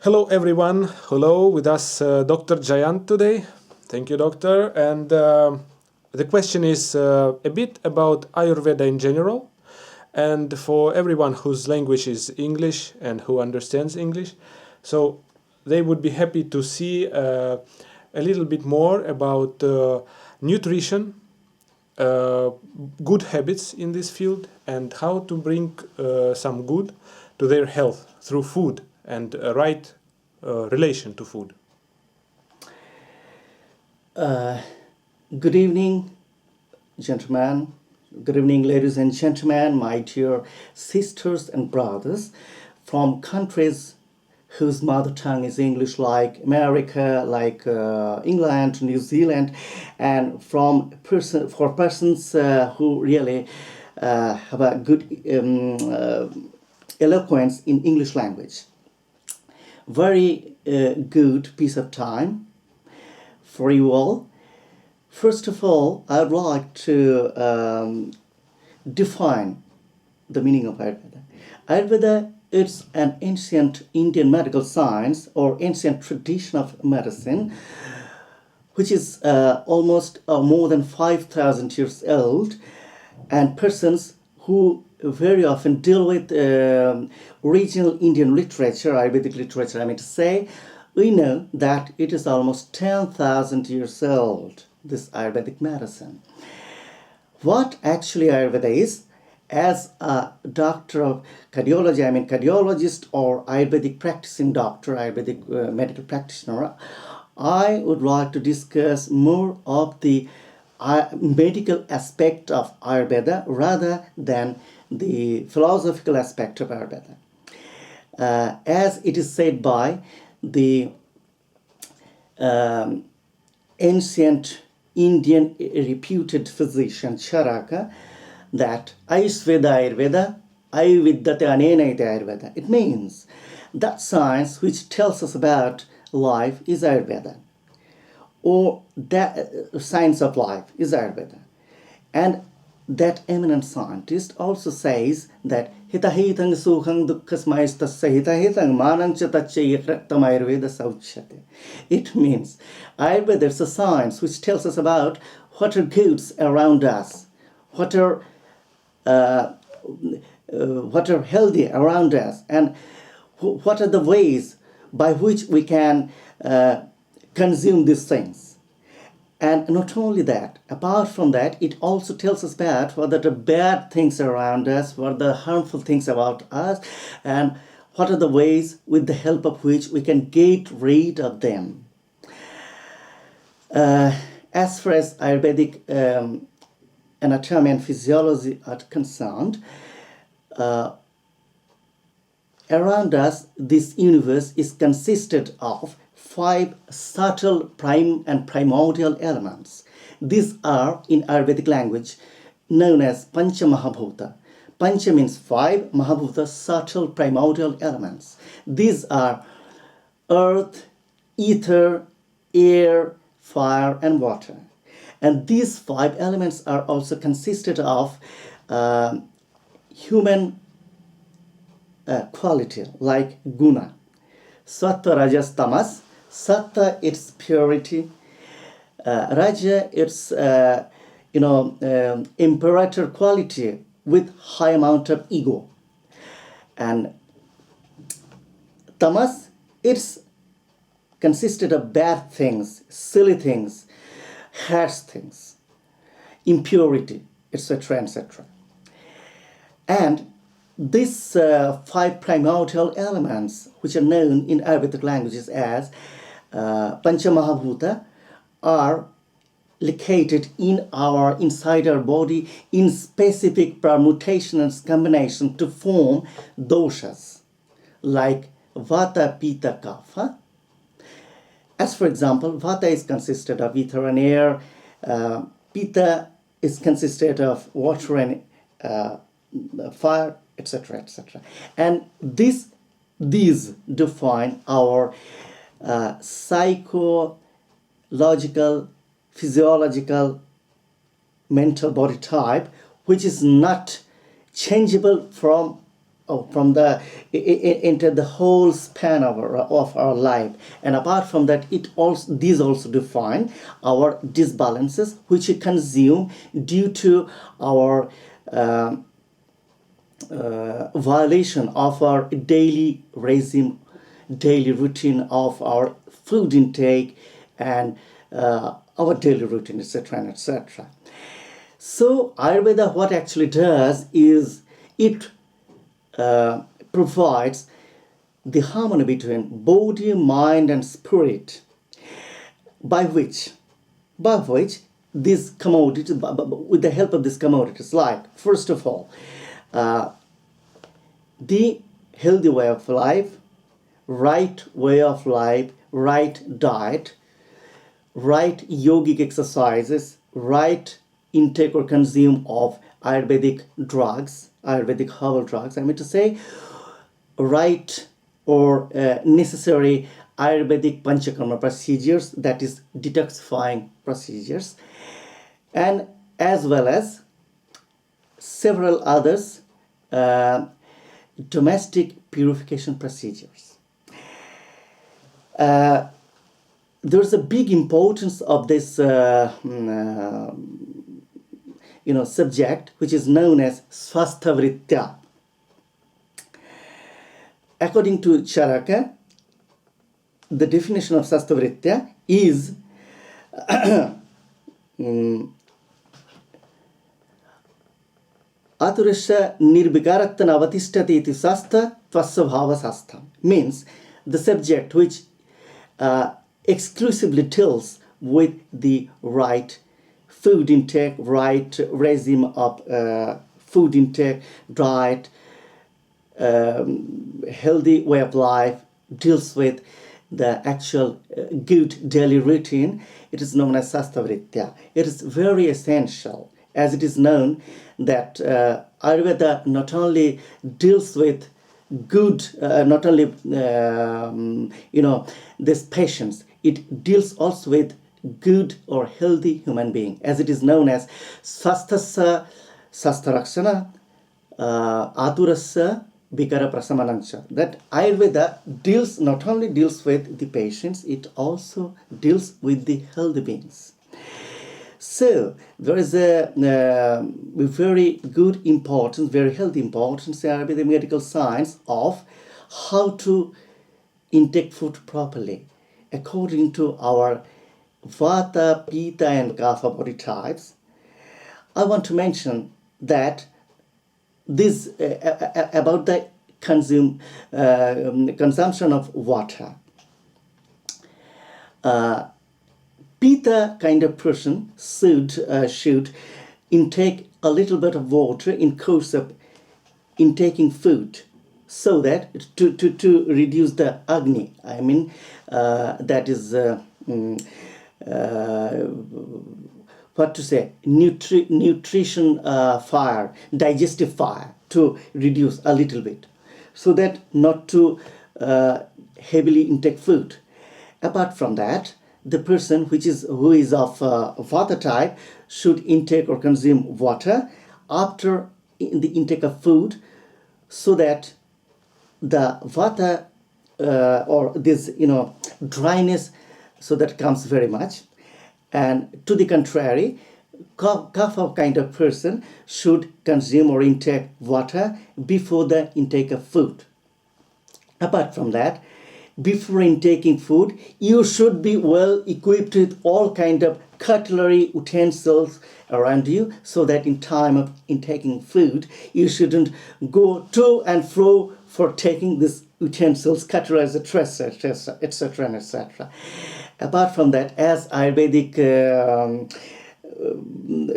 Hello everyone. Hello, with us Dr. Jayant today. Thank you, doctor. And the question is a bit about Ayurveda in general. And for everyone whose language is English and who understands English, so they would be happy to see a little bit more about nutrition, uh, good habits in this field, and how to bring some good to their health through food and a right relation to food. Uh, Good evening, gentlemen. Good evening, ladies and gentlemen, my dear sisters and brothers from countries whose mother tongue is English, like America, like England, New Zealand, and for persons who really have a good eloquence in English language. Very good piece of time for you all. First of all, I would like to define the meaning of Ayurveda. Ayurveda is an ancient Indian medical science or ancient tradition of medicine, which is almost more than 5,000 years old, and persons who very often deal with regional Indian literature, Ayurvedic literature, I mean to say, we know that it is almost 10,000 years old, this Ayurvedic medicine. What actually Ayurveda is, as a doctor of cardiology, I mean cardiologist or Ayurvedic practicing doctor, Ayurvedic medical practitioner, I would like to discuss more of the medical aspect of Ayurveda rather than the philosophical aspect of Ayurveda. As it is said by the ancient Indian reputed physician Charaka, that Ayurveda Ayurveda, Ayurviddate anena ite Ayurveda. It means that science which tells us about life is Ayurveda, or that science of life is Ayurveda. And that eminent scientist also says that hitahitang sukhang dukkhasmaistasya hitahitang manancha tachya Ayurveda sauchyate. It means Ayurveda is a science which tells us about what are goods around us, what are healthy around us, and what are the ways by which we can consume these things. And not only that, apart from that, it also tells us about what are the bad things around us, what are the harmful things about us, and what are the ways with the help of which we can get rid of them. As far as Ayurvedic anatomy and physiology are concerned, around us, this universe is consisted of 5 subtle prime and primordial elements. These are, in Ayurvedic language, known as Pancha Mahabhuta. Pancha means 5, Mahabhuta, subtle primordial elements. These are earth, ether, air, fire, and water. And these 5 elements are also consisted of human quality, like guna. Sattva, Rajas, Tamas. Sattva, it's purity. Raja, it's imperator quality with high amount of ego. And Tamas, it's consisted of bad things, silly things, harsh things, impurity, etc., etc. And these 5 primordial elements, which are known in Ayurvedic languages as Pancha Mahabhuta, are located inside our body in specific permutation and combination to form doshas, like Vata, Pitta, Kapha. As for example, Vata is consisted of ether and air, Pitta is consisted of water and fire, etc., etc. And these define our psychological, physiological, mental body type, which is not changeable from from the into the whole span of our life. And apart from that, these also define our disbalances which we consume due to our violation of our daily regime, daily routine of our food intake, and our daily routine, etc., and etc. So Ayurveda, what actually does is it provides the harmony between body, mind, and spirit, by which these commodities, with the help of these commodities, like first of all, the healthy way of life, right way of life, right diet, right yogic exercises, right intake or consume of Ayurvedic drugs, Ayurvedic herbal drugs, I mean to say, right or necessary Ayurvedic Panchakarma procedures, that is detoxifying procedures, and as well as several others domestic purification procedures. There's a big importance of this subject, which is known as Swasthavritya. According to Charaka, the definition of Swasthavritya is Aturasya nirvikarattan avatishtati iti sastha tvasvabhava sastha, means the subject which exclusively deals with the right food intake, right regime of food intake, diet, healthy way of life, deals with the actual good daily routine. It is known as Sastavritya. It is very essential, as it is known that Ayurveda not only deals with good, not only this patients, it deals also with good or healthy human being, as it is known as Swasthasya Sastarakshana Aturasya Vikara Prasamanancha. That Ayurveda not only deals with the patients, it also deals with the healthy beings. So there is a very good importance, very healthy importance in Ayurvedic medical science of how to intake food properly according to our Vata, Pitta, and Kapha body types. I want to mention that this about the consumption of water. Pitta kind of person should intake a little bit of water in course of intaking food, so that to reduce the agni. I mean that is what to say, nutrition fire, digestive fire, to reduce a little bit, so that not to heavily intake food. Apart from that, the person who is of Vata type should intake or consume water after the intake of food, so that the Vata or this dryness, so that comes very much. And to the contrary, Kapha kind of person should consume or intake water before the intake of food. Apart from that, before intaking food, you should be well equipped with all kind of cutlery, utensils around you, so that in time of intaking food, you shouldn't go to and fro for taking these utensils, cutlery, etc., etc., and etc. Apart from that, as Ayurvedic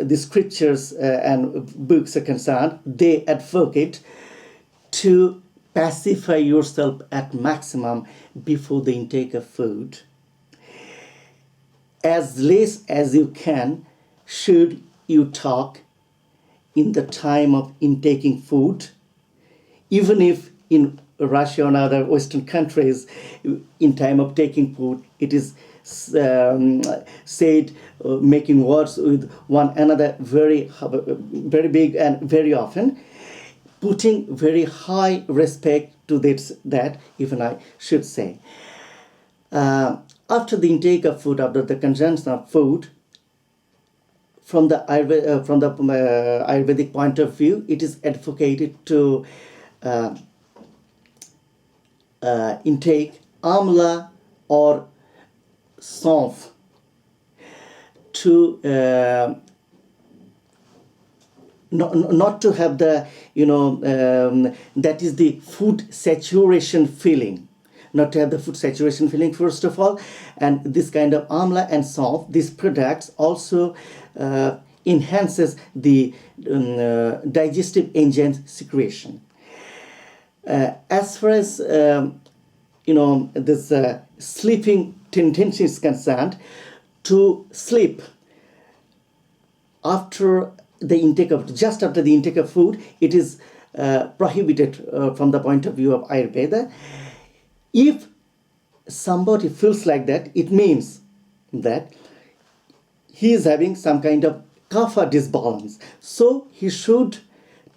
the scriptures and books are concerned, they advocate to pacify yourself at maximum before the intake of food. As less as you can should you talk in the time of intaking food, even if in Russia and other Western countries, in time of taking food, it is said, making words with one another very big and very often. putting very high respect to this, that even I should say. After the intake of food, after the consumption of food, from the Ayurvedic point of view, it is advocated to intake amla or saunf to not to have the that is the food saturation feeling, not to have the food saturation feeling first of all. And this kind of amla and saunf, these products also enhances the digestive enzyme secretion. As far as this sleeping tendency is concerned, to sleep after the intake of, just after the intake of food, it is prohibited from the point of view of Ayurveda. If somebody feels like that, it means that he is having some kind of kapha disbalance. So he should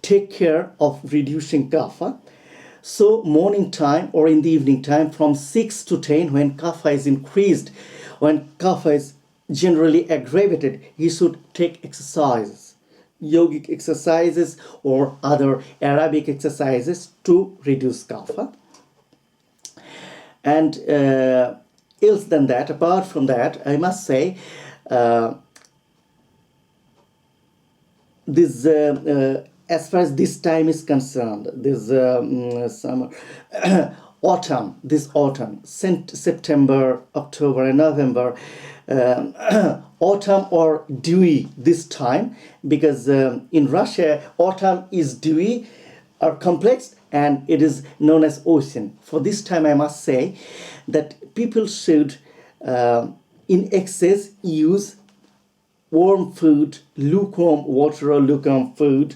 take care of reducing kapha. So morning time or in the evening time from 6 to 10, when kapha is increased, when kapha is generally aggravated, he should take exercises, yogic exercises or other Arabic exercises to reduce kapha. And else than that, apart from that, I must say, this as far as this time is concerned, this summer, autumn, September, October, and November, autumn or dewy this time, because in Russia, autumn is dewy or complex, and it is known as ocean. For this time, I must say that people should, in excess, use warm food, lukewarm water or lukewarm food.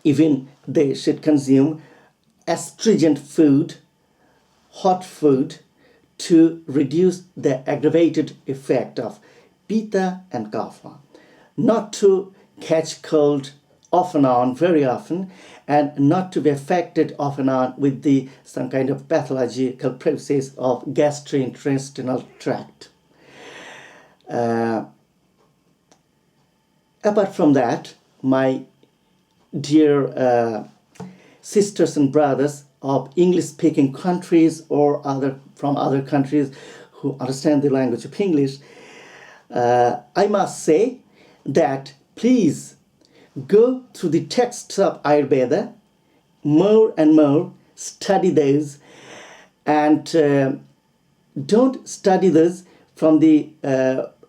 Even they should consume astringent food, hot food, to reduce the aggravated effect of pitta and kapha. Not to catch cold off and on very often, and not to be affected off and on with some kind of pathological process of gastrointestinal tract. Apart from that, my dear sisters and brothers of English-speaking countries or from other countries who understand the language of English, I must say that please go through the texts of Ayurveda more and more, study those, and don't study this from the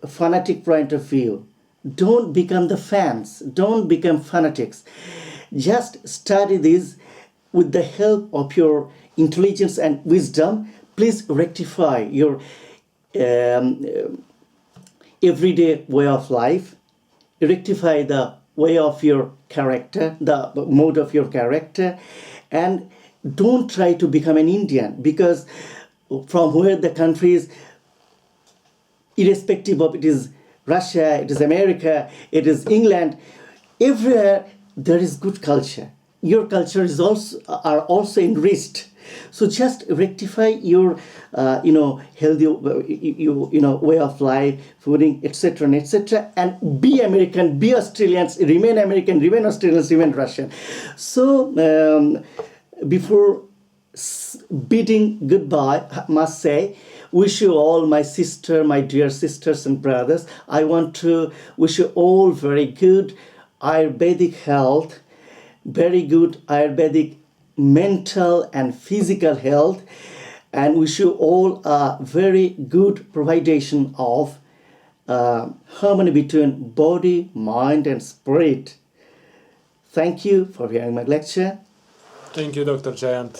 fanatic point of view. Don't become the fans, don't become fanatics. Just study this with the help of your intelligence and wisdom. Please rectify your everyday way of life, rectify the way of your character, the mode of your character, and don't try to become an Indian, because from where the country is, irrespective of it is Russia, it is America, it is England, everywhere there is good culture. Your culture is also enriched. So just rectify your healthy way of life, fooding, etc., etc., and be American, be Australians, remain American, remain Australians, remain Russian. So before bidding goodbye, I must say, wish you all, my dear sisters and brothers, I want to wish you all very good Ayurvedic health, very good Ayurvedic mental and physical health, and wish you all a very good providation of harmony between body, mind, and spirit. Thank you for hearing my lecture. Thank you, Dr. Jayant.